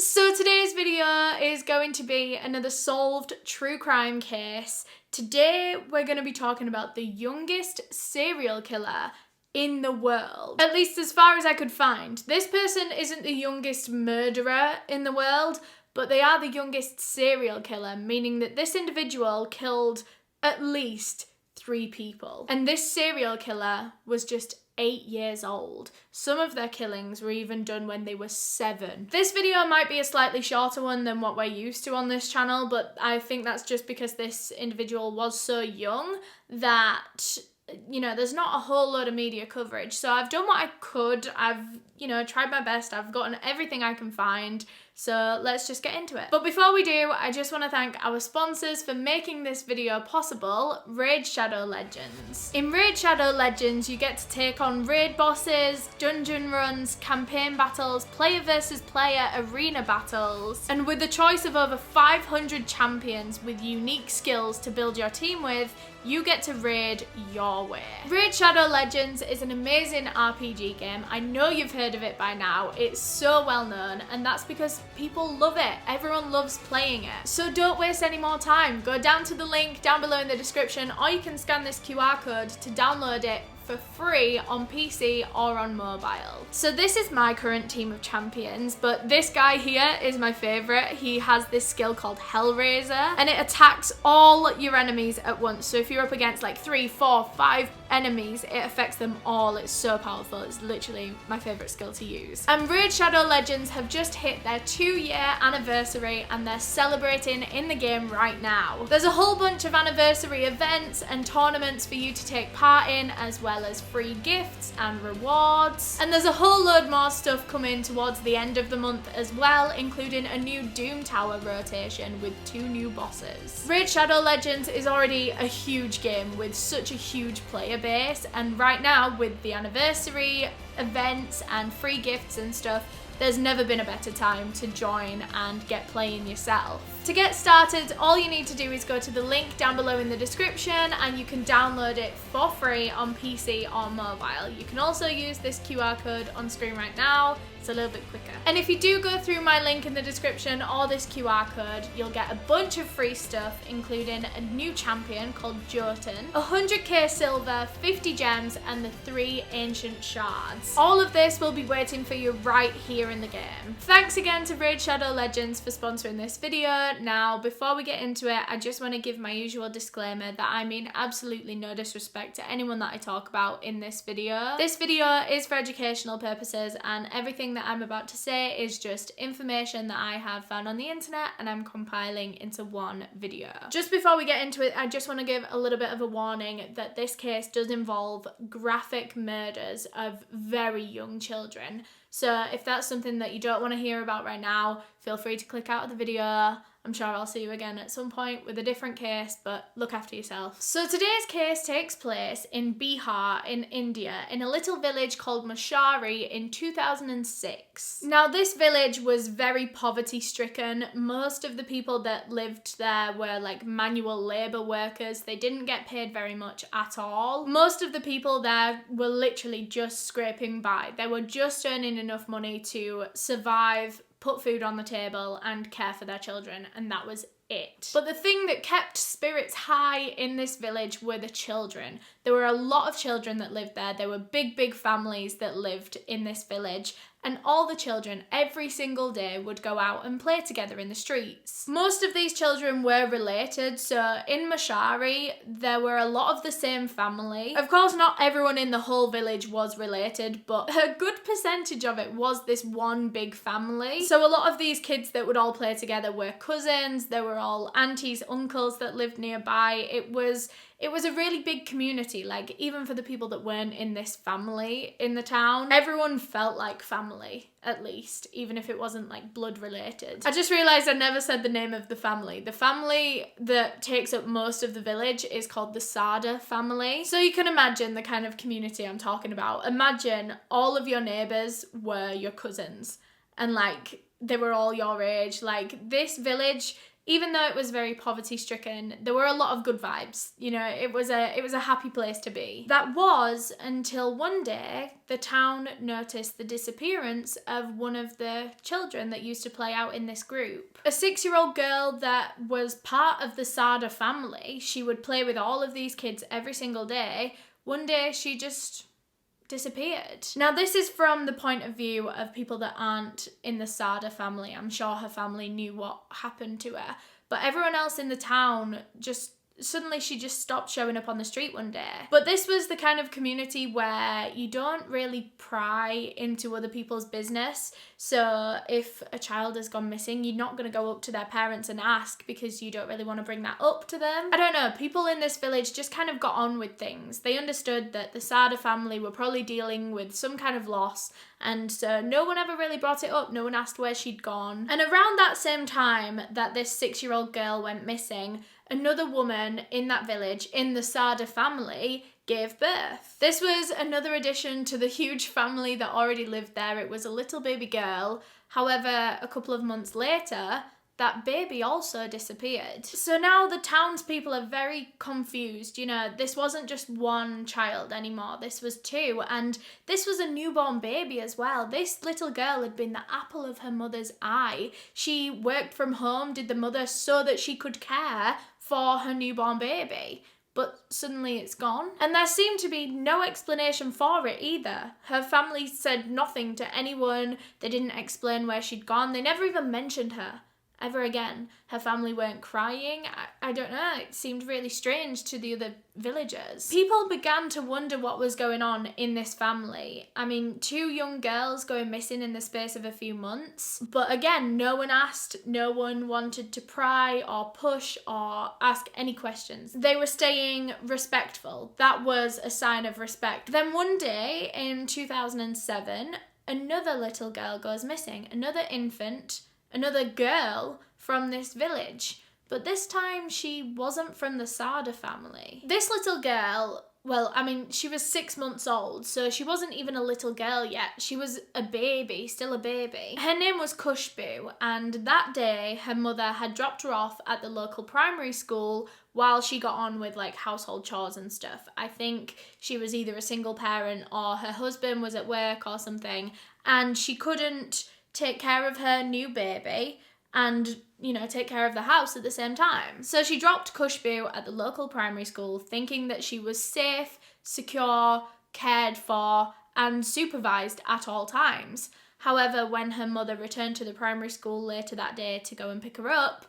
So today's video is going to be another solved true crime case. Today we're going to be talking about the youngest serial killer in the world. At least as far as I could find. This person isn't the youngest murderer in the world, but they are the youngest serial killer, meaning that this individual killed at least 3 people. And this serial killer was just 8 years old. Some of their killings were even done when they were 7. This video might be a slightly shorter one than what we're used to on this channel, but I think that's just because this individual was so young that, you know, there's not a whole load of media coverage. So I've done what I could. I've, tried my best. I've gotten everything I can find. So let's just get into it. But before we do, I just want to thank our sponsors for making this video possible, Raid Shadow Legends. In Raid Shadow Legends, you get to take on raid bosses, dungeon runs, campaign battles, player versus player arena battles, and with the choice of over 500 champions with unique skills to build your team with, you get to raid your way. Raid Shadow Legends is an amazing RPG game. I know you've heard of it by now. It's so well known, and that's because people love it. Everyone loves playing it. So don't waste any more time. Go down to the link down below in the description, or you can scan this QR code to download it for free on PC or on mobile. So this is my current team of champions, but this guy here is my favorite. He has this skill called Hellraiser, and it attacks all your enemies at once. So if you're up against like 3, 4, 5 enemies, it affects them all. It's so powerful. It's literally my favorite skill to use. And Raid Shadow Legends have just hit their 2-year anniversary, and they're celebrating in the game right now. There's a whole bunch of anniversary events and tournaments for you to take part in, as well as free gifts and rewards. And there's a whole load more stuff coming towards the end of the month as well, including a new Doom Tower rotation with 2 new bosses. Raid Shadow Legends is already a huge game with such a huge player base, and right now with the anniversary events and free gifts and stuff, there's never been a better time to join and get playing yourself. To get started, all you need to do is go to the link down below in the description, and you can download it for free on PC or mobile. You can also use this QR code on screen right now. It's a little bit quicker. And if you do go through my link in the description or this QR code, you'll get a bunch of free stuff, including a new champion called Jotun, 100k silver, 50 gems, and the 3 ancient shards. All of this will be waiting for you right here in the game. Thanks again to Raid Shadow Legends for sponsoring this video. Now, before we get into it, I just want to give my usual disclaimer that I mean absolutely no disrespect to anyone that I talk about in this video. This video is for educational purposes, and everything that I'm about to say is just information that I have found on the internet and I'm compiling into one video. Just before we get into it, I just want to give a little bit of a warning that this case does involve graphic murders of very young children. So if that's something that you don't want to hear about right now, feel free to click out of the video. I'm sure I'll see you again at some point with a different case, but look after yourself. So today's case takes place in Bihar in India, in a little village called Mashari in 2006. Now this village was very poverty stricken. Most of the people that lived there were like manual labor workers. They didn't get paid very much at all. Most of the people there were literally just scraping by. They were just earning enough money to survive, put food on the table, and care for their children, and that was it. But the thing that kept spirits high in this village were the children. There were a lot of children that lived there. There were big families that lived in this village, and all the children every single day would go out and play together in the streets. Most of these children were related, so in Mashari there were a lot of the same family. Of course, not everyone in the whole village was related, but a good percentage of it was this one big family. So a lot of these kids that would all play together were cousins. They were all aunties, uncles that lived nearby. It was a really big community, like even for the people that weren't in this family in the town, everyone felt like family, at least, even if it wasn't like blood related. I just realised I never said the name of the family. The family that takes up most of the village is called the Sada family. So you can imagine the kind of community I'm talking about. Imagine all of your neighbours were your cousins, and like they were all your age. Like this village even though it was very poverty stricken, there were a lot of good vibes. You know, it was a happy place to be. That was until one day the town noticed the disappearance of one of the children that used to play out in this group. A 6-year-old girl that was part of the Sada family. She would play with all of these kids every single day. One day she just disappeared. Now, this is from the point of view of people that aren't in the Sada family. I'm sure her family knew what happened to her, but everyone else in the town suddenly she just stopped showing up on the street one day. But this was the kind of community where you don't really pry into other people's business. So if a child has gone missing, you're not going to go up to their parents and ask because you don't really want to bring that up to them. I don't know, people in this village just kind of got on with things. They understood that the Sada family were probably dealing with some kind of loss, and so no one ever really brought it up. No one asked where she'd gone. And around that same time that this 6-year-old girl went missing, another woman in that village, in the Sada family, gave birth. This was another addition to the huge family that already lived there. It was a little baby girl. However, a couple of months later, that baby also disappeared. So now the townspeople are very confused. You know, this wasn't just one child anymore. This was 2, and this was a newborn baby as well. This little girl had been the apple of her mother's eye. She worked from home, did the mother, so that she could care for her newborn baby. But suddenly it's gone. And there seemed to be no explanation for it either. Her family said nothing to anyone. They didn't explain where she'd gone. They never even mentioned her ever again. Her family weren't crying. I don't know, it seemed really strange to the other villagers. People began to wonder what was going on in this family. I mean, 2 young girls going missing in the space of a few months. But again, no one asked, no one wanted to pry or push or ask any questions. They were staying respectful. That was a sign of respect. Then one day in 2007, another little girl goes missing, another infant, another girl from this village. But this time she wasn't from the Sada family. This little girl, well, I mean, she was 6 months old, so she wasn't even a little girl yet. She was a baby, still a baby. Her name was Khushbu, and that day her mother had dropped her off at the local primary school while she got on with like household chores and stuff. I think she was either a single parent or her husband was at work or something, and she couldn't take care of her new baby and, you know, take care of the house at the same time. So she dropped Khushbu at the local primary school thinking that she was safe, secure, cared for and supervised at all times. However, when her mother returned to the primary school later that day to go and pick her up,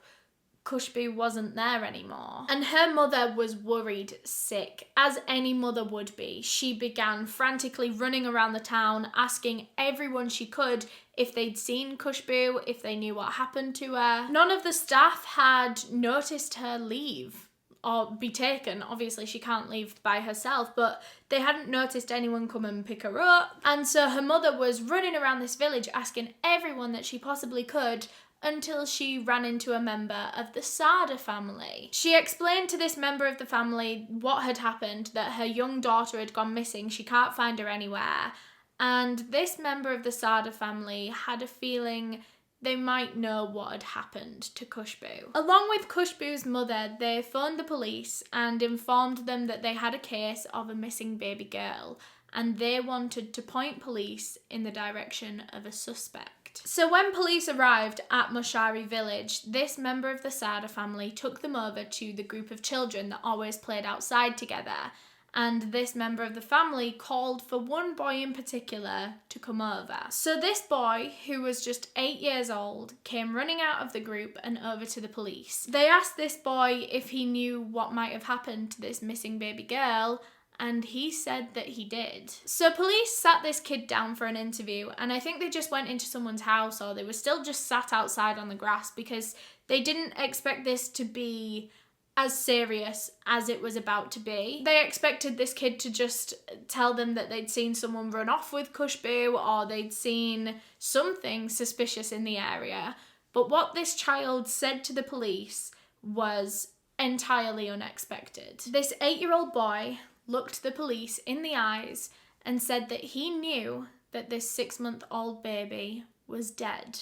Khushbu wasn't there anymore. And her mother was worried sick, as any mother would be. She began frantically running around the town, asking everyone she could if they'd seen Khushbu, if they knew what happened to her. None of the staff had noticed her leave or be taken. Obviously, she can't leave by herself, but they hadn't noticed anyone come and pick her up. And so her mother was running around this village asking everyone that she possibly could, until she ran into a member of the Sada family. She explained to this member of the family what had happened, that her young daughter had gone missing, she can't find her anywhere, and this member of the Sada family had a feeling they might know what had happened to Khushbu. Along with Khushbu's mother, they phoned the police and informed them that they had a case of a missing baby girl, and they wanted to point police in the direction of a suspect. So when police arrived at Moshari village, this member of the Sada family took them over to the group of children that always played outside together, and this member of the family called for one boy in particular to come over. So this boy, who was just 8 years old, came running out of the group and over to the police. They asked this boy if he knew what might have happened to this missing baby girl, and he said that he did. So police sat this kid down for an interview, and I think they just went into someone's house, or they were still just sat outside on the grass, because they didn't expect this to be as serious as it was about to be. They expected this kid to just tell them that they'd seen someone run off with Khushbu, or they'd seen something suspicious in the area. But what this child said to the police was entirely unexpected. This 8-year-old boy looked the police in the eyes and said that he knew that this 6-month-old baby was dead.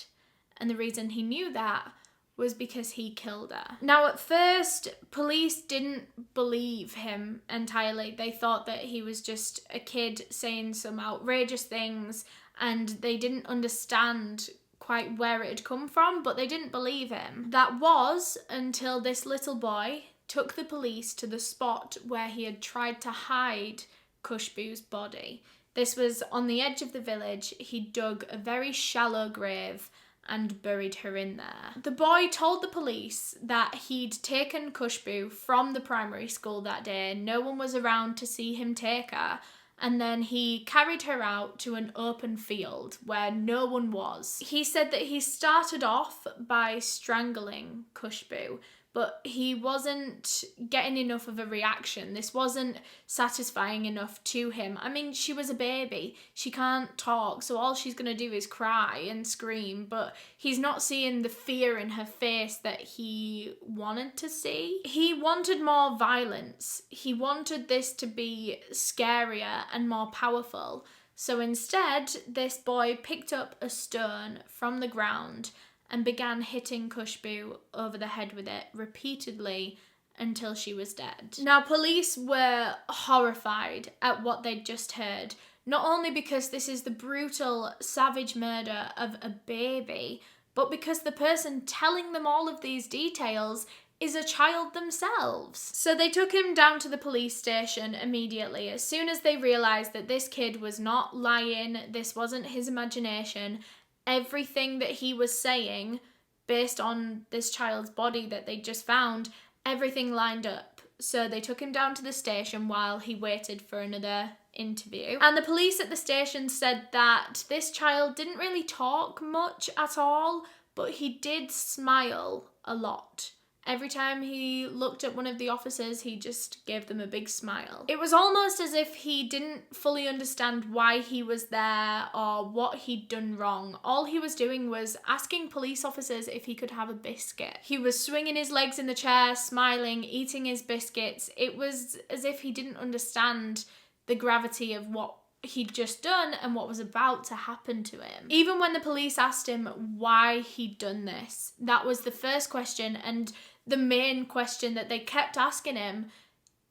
And the reason he knew that was because he killed her. Now, at first, police didn't believe him entirely. They thought that he was just a kid saying some outrageous things, and they didn't understand quite where it had come from, but they didn't believe him. That was until this little boy took the police to the spot where he had tried to hide Khushbu's body. This was on the edge of the village. He dug a very shallow grave and buried her in there. The boy told the police that he'd taken Khushbu from the primary school that day. No one was around to see him take her. And then he carried her out to an open field where no one was. He said that he started off by strangling Khushbu, but he wasn't getting enough of a reaction. This wasn't satisfying enough to him. I mean, she was a baby. She can't talk, so all she's going to do is cry and scream, but he's not seeing the fear in her face that he wanted to see. He wanted more violence. He wanted this to be scarier and more powerful. So instead, this boy picked up a stone from the ground and began hitting Khushbu over the head with it repeatedly until she was dead. Now, police were horrified at what they'd just heard, not only because this is the brutal, savage murder of a baby, but because the person telling them all of these details is a child themselves. So they took him down to the police station immediately, as soon as they realised that this kid was not lying, this wasn't his imagination. Everything that he was saying, based on this child's body that they just found, everything lined up. So they took him down to the station while he waited for another interview. And the police at the station said that this child didn't really talk much at all, but he did smile a lot. Every time he looked at one of the officers, he just gave them a big smile. It was almost as if he didn't fully understand why he was there or what he'd done wrong. All he was doing was asking police officers if he could have a biscuit. He was swinging his legs in the chair, smiling, eating his biscuits. It was as if he didn't understand the gravity of what he'd just done and what was about to happen to him. Even when the police asked him why he'd done this, that was the first question and the main question that they kept asking him.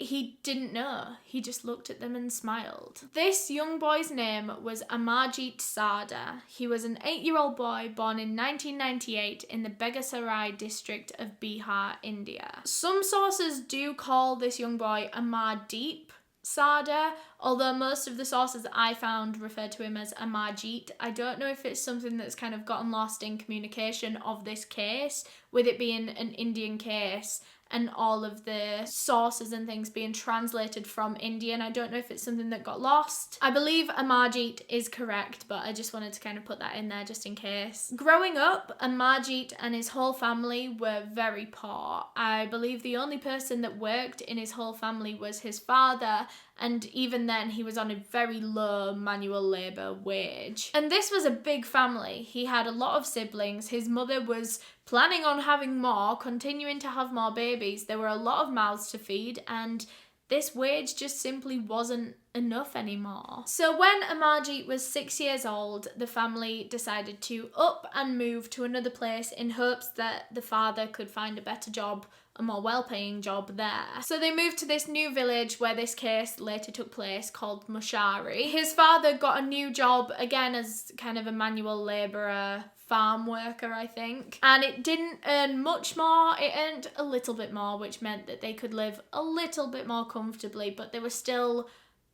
He didn't know. He just looked at them and smiled. This young boy's name was Amarjeet Sada. He was an 8-year-old boy born in 1998 in the Begusarai district of Bihar, India. Some sources do call this young boy Amarjeet Sada, although most of the sources I found refer to him as Amarjeet. I don't know if it's something that's kind of gotten lost in communication of this case, with it being an Indian case and all of the sources and things being translated from Indian. I don't know if it's something that got lost. I believe Amarjeet is correct, but I just wanted to kind of put that in there just in case. Growing up, Amarjeet and his whole family were very poor. I believe the only person that worked in his whole family was his father, and even then he was on a very low manual labour wage. And this was a big family. He had a lot of siblings. His mother was planning on having more, continuing to have more babies. There were a lot of mouths to feed, and this wage just simply wasn't enough anymore. So when Amarjeet was 6 years old, the family decided to up and move to another place in hopes that the father could find a better job, a more well-paying job there. So they moved to this new village where this case later took place called Mushari. His father got a new job, again as kind of a manual labourer, farm worker, I think. And it didn't earn much more, it earned a little bit more, which meant that they could live a little bit more comfortably, but they were still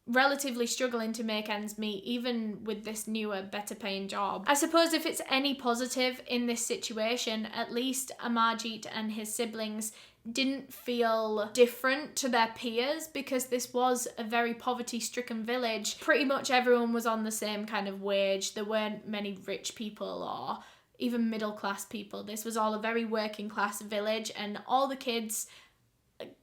relatively struggling to make ends meet, even with this newer, better paying job. I suppose if it's any positive in this situation, at least Amarjeet and his siblings didn't feel different to their peers, because this was a very poverty-stricken village. Pretty much everyone was on the same kind of wage. There weren't many rich people or even middle-class people. This was all a very working-class village, and all the kids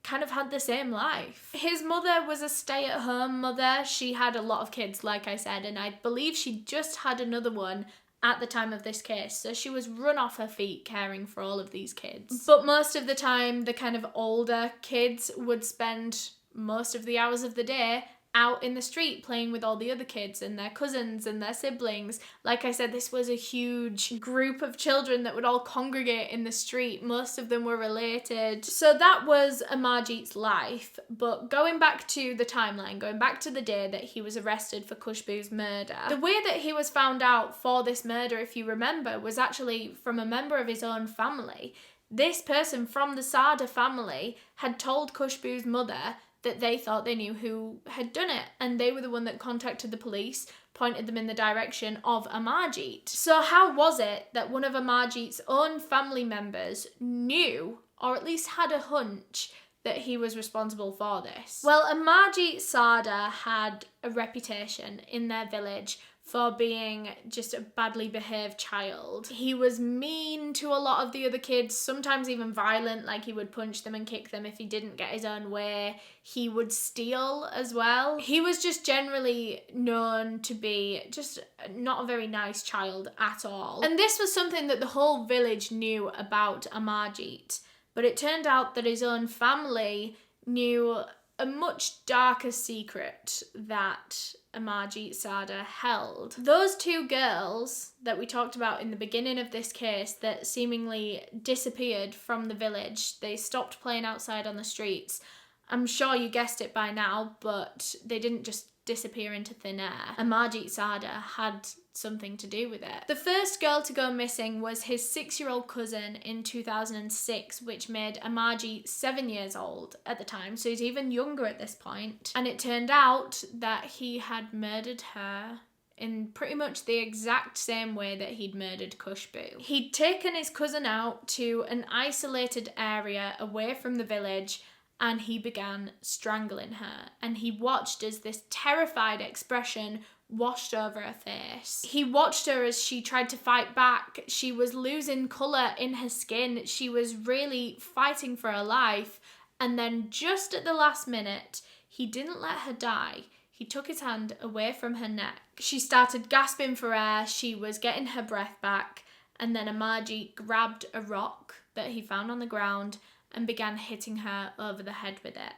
kind of had the same life. His mother was a stay-at-home mother. She had a lot of kids, like I said, and I believe she just had another one at the time of this case, so she was run off her feet caring for all of these kids. But most of the time, the kind of older kids would spend most of the hours of the day out in the street playing with all the other kids and their cousins and their siblings. Like I said, this was a huge group of children that would all congregate in the street. Most of them were related. So that was Amarjeet's life. But going back to the timeline, going back to the day that he was arrested for Khushbu's murder, the way that he was found out for this murder, if you remember, was actually from a member of his own family. This person from the Sada family had told Khushbu's mother that they thought they knew who had done it, and they were the one that contacted the police, pointed them in the direction of Amarjeet. So how was it that one of Amarjeet's own family members knew, or at least had a hunch, that he was responsible for this? Well, Amarjeet Sada had a reputation in their village for being just a badly behaved child. He was mean to a lot of the other kids, sometimes even violent, like he would punch them and kick them if he didn't get his own way. He would steal as well. He was just generally known to be just not a very nice child at all. And this was something that the whole village knew about Amarjeet. But it turned out that his own family knew a much darker secret that Amarjeet Sada held. Those two girls that we talked about in the beginning of this case that seemingly disappeared from the village, they stopped playing outside on the streets. I'm sure you guessed it by now, but they didn't just disappear into thin air. Amarjeet Sada had something to do with it. The first girl to go missing was his 6-year-old cousin in 2006, which made Amarjeet 7 years old at the time, so he's even younger at this point. And it turned out that he had murdered her in pretty much the exact same way that he'd murdered Khushbu. He'd taken his cousin out to an isolated area away from the village, and he began strangling her. And he watched as this terrified expression washed over her face. He watched her as she tried to fight back. She was losing colour in her skin. She was really fighting for her life. And then just at the last minute, he didn't let her die. He took his hand away from her neck. She started gasping for air. She was getting her breath back. And then Amarjeet grabbed a rock that he found on the ground and began hitting her over the head with it.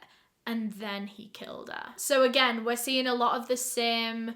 And then he killed her. So again, we're seeing a lot of the same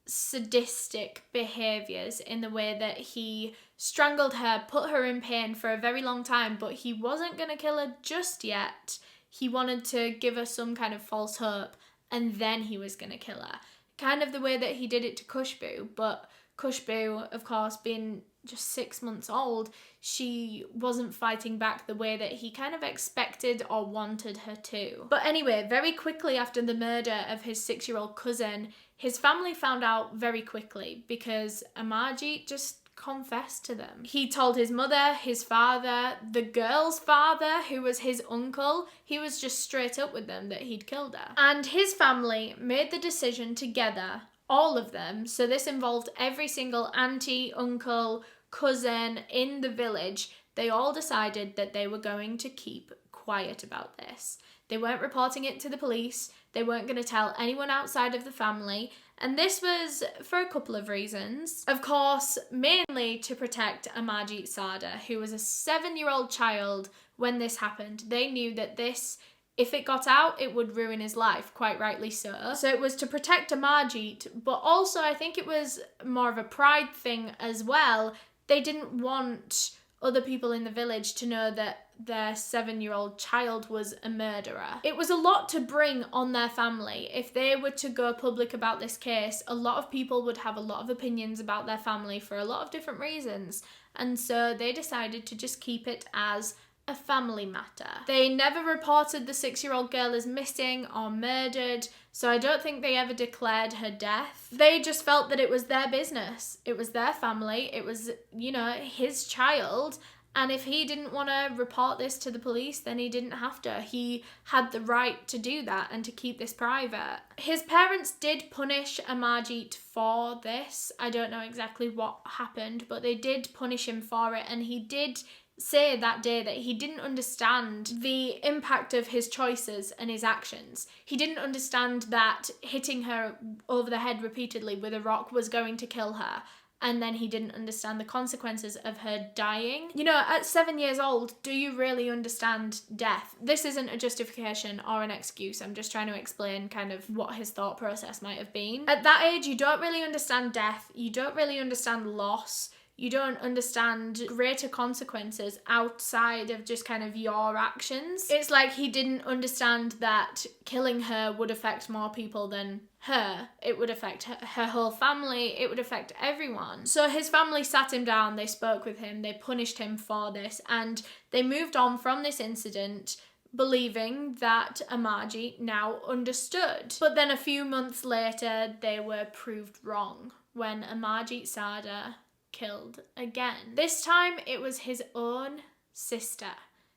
sadistic behaviours in the way that he strangled her, put her in pain for a very long time, but he wasn't going to kill her just yet. He wanted to give her some kind of false hope, and then he was going to kill her. Kind of the way that he did it to Khushbu, but Khushbu, of course, being just 6 months old, she wasn't fighting back the way that he kind of expected or wanted her to. But anyway, very quickly after the murder of his 6-year-old cousin, his family found out very quickly because Amarjeet just confessed to them. He told his mother, his father, the girl's father, who was his uncle. He was just straight up with them that he'd killed her. And his family made the decision together, all of them, so this involved every single auntie, uncle, cousin in the village. They all decided that they were going to keep quiet about this. They weren't reporting it to the police. They weren't going to tell anyone outside of the family. And this was for a couple of reasons. Of course, mainly to protect Amarjeet Sada, who was a 7-year-old child when this happened. They knew that this, if it got out, it would ruin his life, quite rightly so. So it was to protect Amarjeet, but also I think it was more of a pride thing as well. They didn't want other people in the village to know that their 7-year-old child was a murderer. It was a lot to bring on their family. If they were to go public about this case, a lot of people would have a lot of opinions about their family for a lot of different reasons. And so they decided to just keep it as a family matter. They never reported the 6-year-old girl as missing or murdered, so I don't think they ever declared her death. They just felt that it was their business. It was their family. It was, his child. And if he didn't want to report this to the police, then he didn't have to. He had the right to do that and to keep this private. His parents did punish Amarjeet for this. I don't know exactly what happened, but they did punish him for it, and he did say that day that he didn't understand the impact of his choices and his actions. He didn't understand that hitting her over the head repeatedly with a rock was going to kill her. and then he didn't understand the consequences of her dying. You know, at 7 years old, do you really understand death? This isn't a justification or an excuse. I'm just trying to explain kind of what his thought process might have been. At that age, you don't really understand death. You don't really understand loss. You don't understand greater consequences outside of just kind of your actions. It's like he didn't understand that killing her would affect more people than her. It would affect her whole family. It would affect everyone. So his family sat him down, they spoke with him, they punished him for this, and they moved on from this incident believing that Amarjeet now understood. But then a few months later, they were proved wrong when Amarjeet Sada killed again. This time it was his own sister.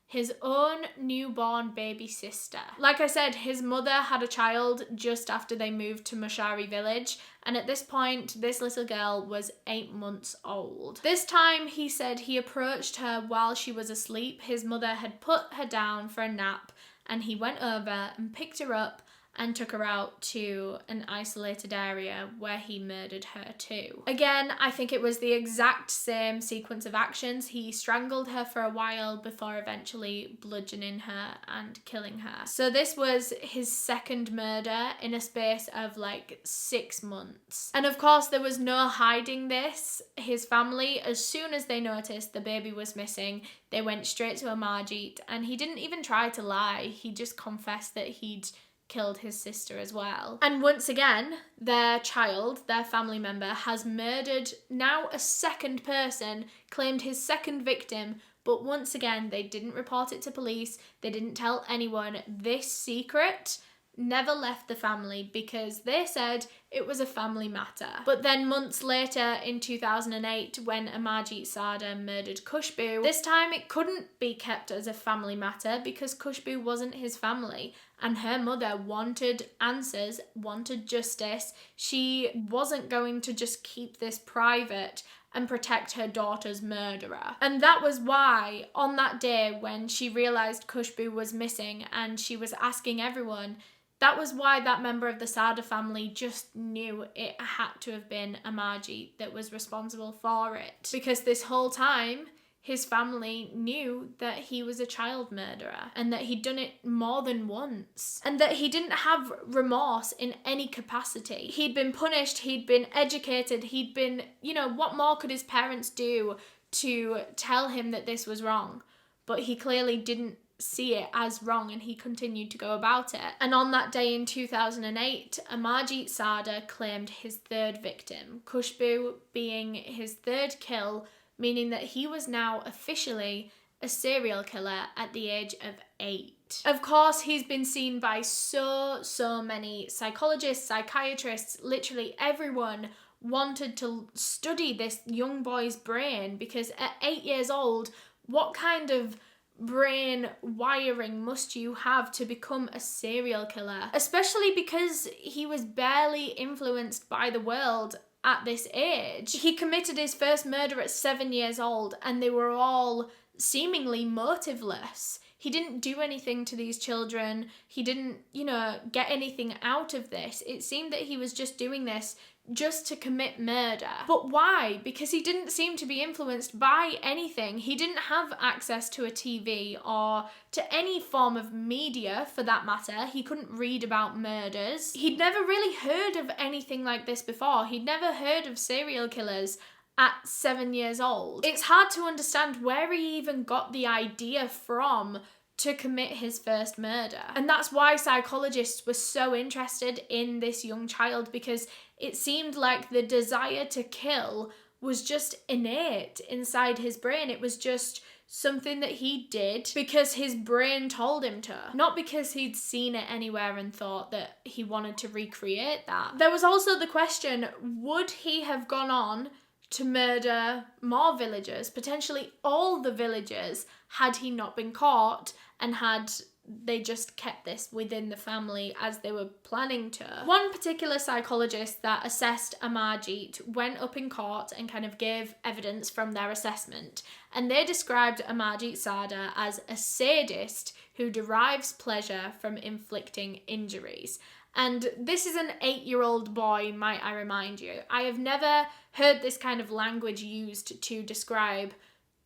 His own newborn baby sister. Like I said, his mother had a child just after they moved to Moshari village, and at this point, this little girl was 8 months old. This time, he said he approached her while she was asleep. His mother had put her down for a nap, and he went over and picked her up and took her out to an isolated area where he murdered her too. Again, I think it was the exact same sequence of actions. He strangled her for a while before eventually bludgeoning her and killing her. So this was his second murder in a space of like 6 months. And of course, there was no hiding this. His family, as soon as they noticed the baby was missing, they went straight to Amarjeet, and he didn't even try to lie. He just confessed that he'd killed his sister as well. And once again, their child, their family member, has murdered now a second person, claimed his second victim, but once again, they didn't report it to police, they didn't tell anyone. This secret never left the family because they said it was a family matter. But then months later, in 2008, when Amarjeet Sada murdered Khushbu, this time it couldn't be kept as a family matter because Khushbu wasn't his family, and her mother wanted answers, wanted justice. She wasn't going to just keep this private and protect her daughter's murderer. And that was why, on that day when she realised Khushbu was missing and she was asking everyone, that was why that member of the Sada family just knew it had to have been Amarjeet that was responsible for it. Because this whole time, his family knew that he was a child murderer and that he'd done it more than once and that he didn't have remorse in any capacity. He'd been punished, he'd been educated, he'd been, what more could his parents do to tell him that this was wrong? But he clearly didn't see it as wrong, and he continued to go about it. And on that day in 2008, Amarjeet Sada claimed his third victim, Khushbu being his third kill, meaning that he was now officially a serial killer at the age of 8. Of course, he's been seen by so many psychologists, psychiatrists, literally everyone wanted to study this young boy's brain, because at 8 years old, what kind of brain wiring must you have to become a serial killer? Especially because he was barely influenced by the world at this age. He committed his first murder at 7 years old, and they were all seemingly motiveless. He didn't do anything to these children. He didn't, get anything out of this. It seemed that he was just doing this just to commit murder. But why? Because he didn't seem to be influenced by anything. He didn't have access to a TV or to any form of media for that matter. He couldn't read about murders. He'd never really heard of anything like this before. He'd never heard of serial killers at 7 years old. It's hard to understand where he even got the idea from to commit his first murder. And that's why psychologists were so interested in this young child, because it seemed like the desire to kill was just innate inside his brain. It was just something that he did because his brain told him to, not because he'd seen it anywhere and thought that he wanted to recreate that. There was also the question, would he have gone on to murder more villagers, potentially all the villagers, had he not been caught and had they just kept this within the family as they were planning to? One particular psychologist that assessed Amarjeet went up in court and kind of gave evidence from their assessment, and they described Amarjeet Sada as a sadist who derives pleasure from inflicting injuries. And this is an 8-year-old boy, might I remind you. I have never heard this kind of language used to describe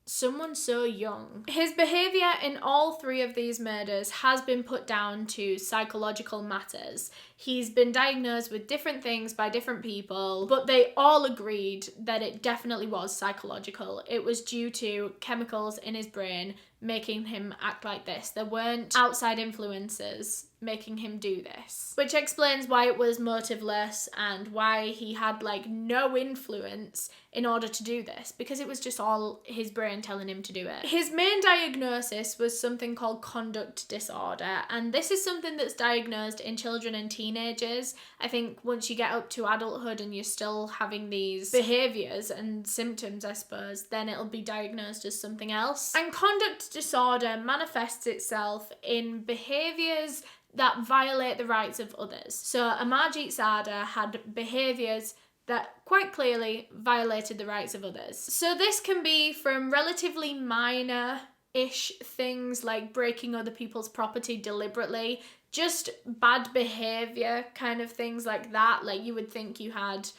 someone so young. His behaviour in all 3 of these murders has been put down to psychological matters. He's been diagnosed with different things by different people, but they all agreed that it definitely was psychological. It was due to chemicals in his brain making him act like this. There weren't outside influences making him do this, which explains why it was motiveless and why he had like no influence in order to do this, because it was just all his brain telling him to do it. His main diagnosis was something called conduct disorder, and this is something that's diagnosed in children and teenagers. I think once you get up to adulthood and you're still having these behaviours and symptoms, I suppose, then it'll be diagnosed as something else. And conduct disorder manifests itself in behaviours that violate the rights of others. So Amarjeet Sada had behaviours that quite clearly violated the rights of others. So this can be from relatively minor-ish things like breaking other people's property deliberately, just bad behaviour kind of things like that. Like you would think you had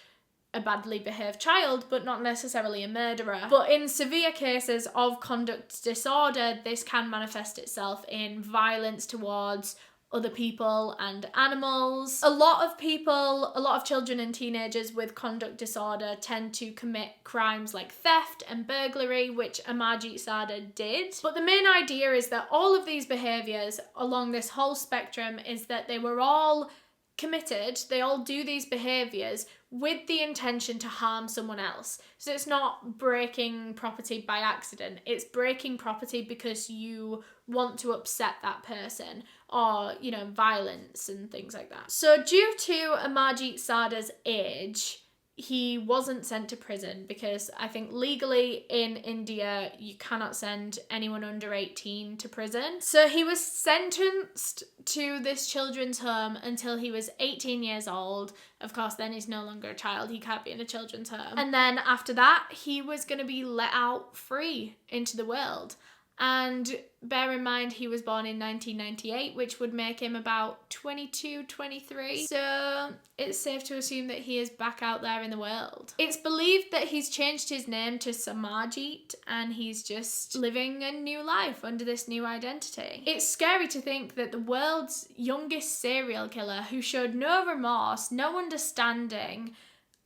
a badly behaved child, but not necessarily a murderer. But in severe cases of conduct disorder, this can manifest itself in violence towards other people and animals. A lot of children and teenagers with conduct disorder tend to commit crimes like theft and burglary, which Amarjeet Sada did. But the main idea is that all of these behaviours along this whole spectrum is that they were all committed, they all do these behaviours with the intention to harm someone else. So it's not breaking property by accident, it's breaking property because you want to upset that person, or, you know, violence and things like that. So due to Amarjeet Sada's age, he wasn't sent to prison because I think legally in India you cannot send anyone under 18 to prison. So he was sentenced to this children's home until he was 18 years old. Of course, then he's no longer a child, he can't be in a children's home. And then after that, he was going to be let out free into the world. And bear in mind, he was born in 1998, which would make him about 22, 23. So it's safe to assume that he is back out there in the world. It's believed that he's changed his name to Samarjeet and he's just living a new life under this new identity. It's scary to think that the world's youngest serial killer, who showed no remorse, no understanding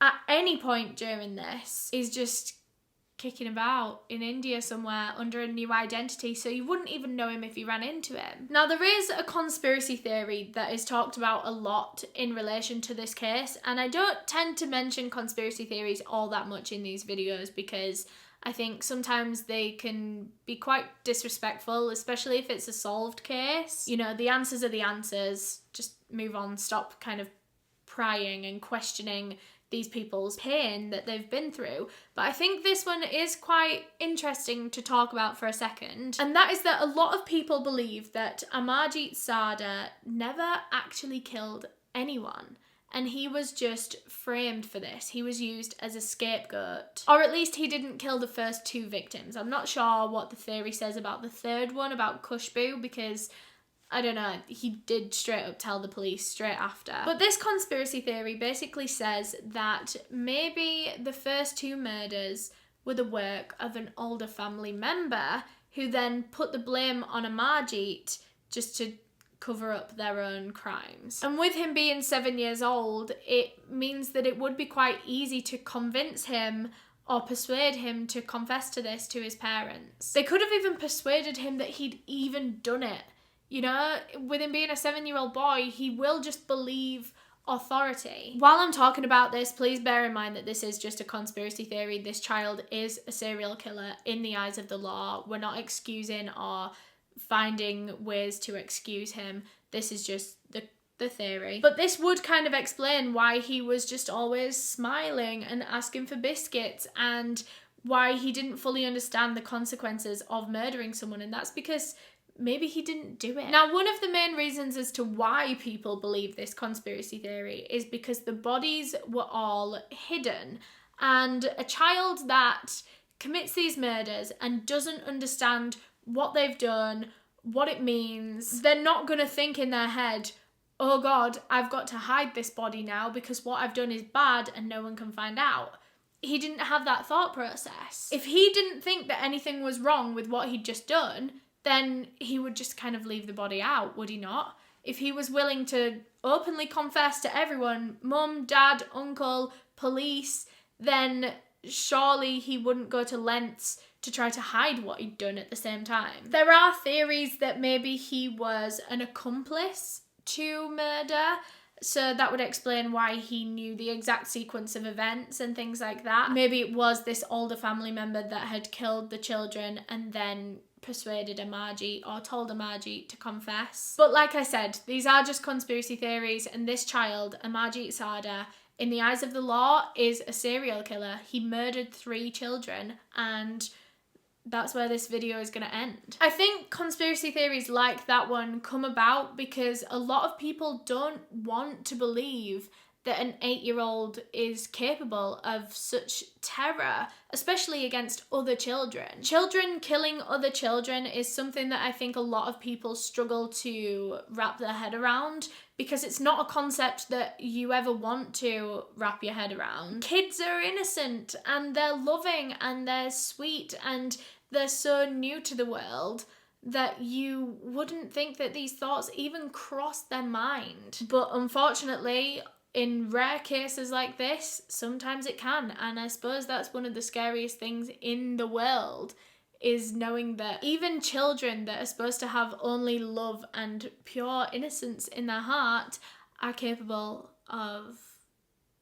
at any point during this, is just kicking about in India somewhere under a new identity, so you wouldn't even know him if you ran into him. Now, there is a conspiracy theory that is talked about a lot in relation to this case, and I don't tend to mention conspiracy theories all that much in these videos because I think sometimes they can be quite disrespectful, especially if it's a solved case. You know, the answers are the answers, just move on, stop kind of prying and questioning these people's pain that they've been through. But I think this one is quite interesting to talk about for a second, and that is that a lot of people believe that Amarjeet Sada never actually killed anyone, and he was just framed for this. He was used as a scapegoat, or at least he didn't kill the first 2 victims. I'm not sure what the theory says about the third one, about Khushbu, because I don't know, he did straight up tell the police straight after. But this conspiracy theory basically says that maybe the first 2 murders were the work of an older family member who then put the blame on Amarjeet just to cover up their own crimes. And with him being 7 years old, it means that it would be quite easy to convince him or persuade him to confess to this to his parents. They could have even persuaded him that he'd even done it. You know, with him being a 7-year-old boy, he will just believe authority. While I'm talking about this, please bear in mind that this is just a conspiracy theory. This child is a serial killer in the eyes of the law. We're not excusing or finding ways to excuse him. This is just the theory. But this would kind of explain why he was just always smiling and asking for biscuits, and why he didn't fully understand the consequences of murdering someone, and that's because maybe he didn't do it. Now, one of the main reasons as to why people believe this conspiracy theory is because the bodies were all hidden, and a child that commits these murders and doesn't understand what they've done, what it means, they're not going to think in their head, oh God, I've got to hide this body now because what I've done is bad and no one can find out. He didn't have that thought process. If he didn't think that anything was wrong with what he'd just done, then he would just kind of leave the body out, would he not? If he was willing to openly confess to everyone, mum, dad, uncle, police, then surely he wouldn't go to lengths to try to hide what he'd done at the same time. There are theories that maybe he was an accomplice to murder, so that would explain why he knew the exact sequence of events and things like that. Maybe it was this older family member that had killed the children and then persuaded Amarjeet or told Amarjeet to confess. But like I said, these are just conspiracy theories, and this child, Amarjeet Sada, in the eyes of the law, is a serial killer. He murdered 3 children, and that's where this video is going to end. I think conspiracy theories like that one come about because a lot of people don't want to believe that an 8-year-old is capable of such terror, especially against other children. Children killing other children is something that I think a lot of people struggle to wrap their head around because it's not a concept that you ever want to wrap your head around. Kids are innocent and they're loving and they're sweet and they're so new to the world that you wouldn't think that these thoughts even cross their mind. But unfortunately, in rare cases like this, sometimes it can, and I suppose that's one of the scariest things in the world, is knowing that even children that are supposed to have only love and pure innocence in their heart are capable of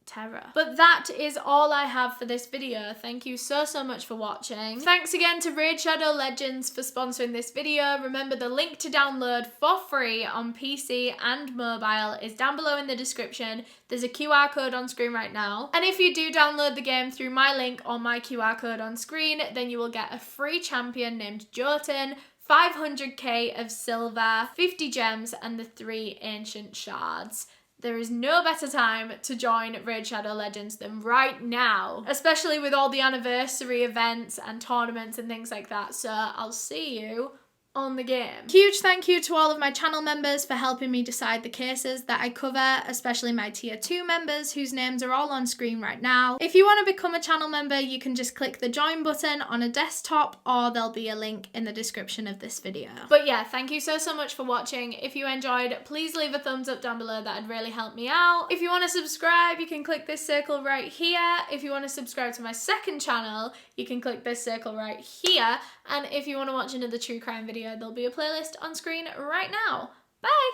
terror. But that is all I have for this video. Thank you so much for watching. Thanks again to Raid Shadow Legends for sponsoring this video. Remember, the link to download for free on PC and mobile is down below in the description. There's a QR code on screen right now. And if you do download the game through my link or my QR code on screen, then you will get a free champion named Jotun, 500k of silver, 50 gems, and the 3 ancient shards. There is no better time to join Raid Shadow Legends than right now, especially with all the anniversary events and tournaments and things like that. So I'll see you on the game. Huge thank you to all of my channel members for helping me decide the cases that I cover, especially my tier 2 members whose names are all on screen right now. If you want to become a channel member, you can just click the join button on a desktop, or there'll be a link in the description of this video. But yeah, thank you so much for watching. If you enjoyed, please leave a thumbs up down below. That'd really help me out. If you want to subscribe, you can click this circle right here. If you want to subscribe to my second channel, you can click this circle right here. And if you want to watch another true crime video, there'll be a playlist on screen right now. Bye!